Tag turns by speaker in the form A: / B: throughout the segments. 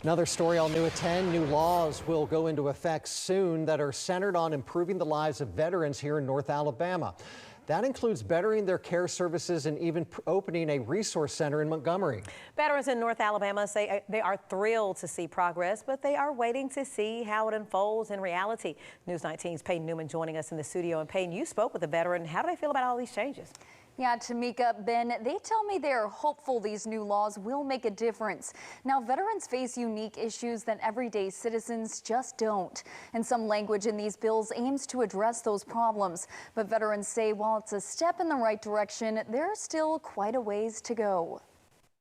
A: Another story all new at 10. New laws will go into effect soon that are centered on improving the lives of veterans here in North Alabama. That includes bettering their care services and even opening a resource center in Montgomery.
B: Veterans in North Alabama say they are thrilled to see progress, but they are waiting to see how it unfolds in reality. News 19's Peyton Newman joining us in the studio. And Peyton, you spoke with a veteran. How do they feel about all these changes?
C: Yeah, Tamika, Ben, they tell me they are hopeful these new laws will make a difference. Now, veterans face unique issues that everyday citizens just don't. And some language in these bills aims to address those problems. But veterans say while it's a step in the right direction, there's still quite a ways to go.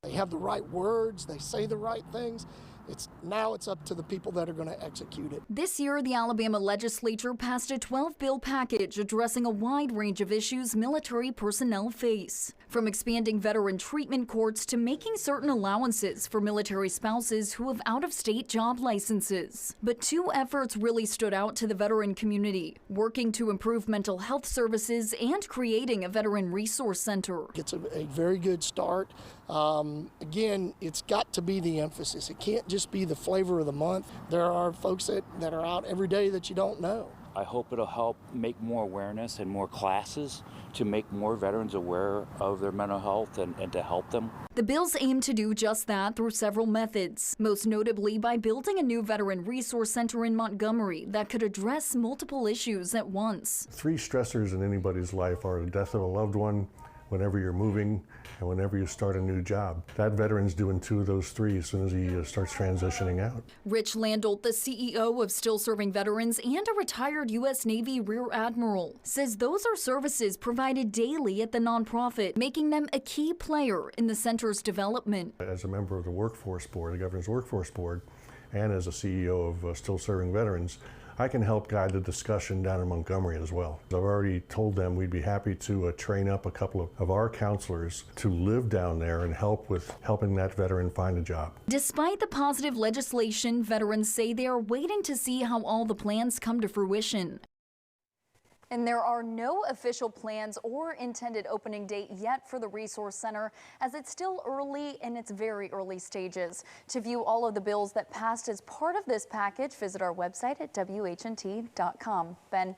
D: They have the right words, they say the right things. Now it's up to the people that are going to execute it.
C: This year, the Alabama legislature passed a 12-bill package addressing a wide range of issues military personnel face. From expanding veteran treatment courts to making certain allowances for military spouses who have out-of-state job licenses. But two efforts really stood out to the veteran community, working to improve mental health services and creating a veteran resource center.
D: It's a very good start. Again, it's got to be the emphasis. It can't just be the flavor of the month. There are folks that are out every day that you don't know.
E: I hope it'll help make more awareness and more classes to make more veterans aware of their mental health and to help them.
C: The bills aim to do just that through several methods, most notably by building a new veteran resource center in Montgomery that could address multiple issues at once.
F: Three stressors in anybody's life are the death of a loved one, whenever you're moving, and whenever you start a new job. That veteran's doing two of those three as soon as he starts transitioning out. Rich
C: Landolt, the CEO of Still Serving Veterans and a retired U.S. Navy Rear Admiral, says those are services provided daily at the nonprofit, making them a key player in the center's development.
F: As a member of the Workforce Board, the Governor's Workforce Board, and as a CEO of Still Serving Veterans, I can help guide the discussion down in Montgomery as well. I've already told them we'd be happy to train up a couple of our counselors to live down there and help with helping that veteran find a job.
C: Despite the positive legislation, veterans say they are waiting to see how all the plans come to fruition. And there are no official plans or intended opening date yet for the Resource Center, as it's still early in its very early stages. To view all of the bills that passed as part of this package, visit our website at WHNT.com. Ben.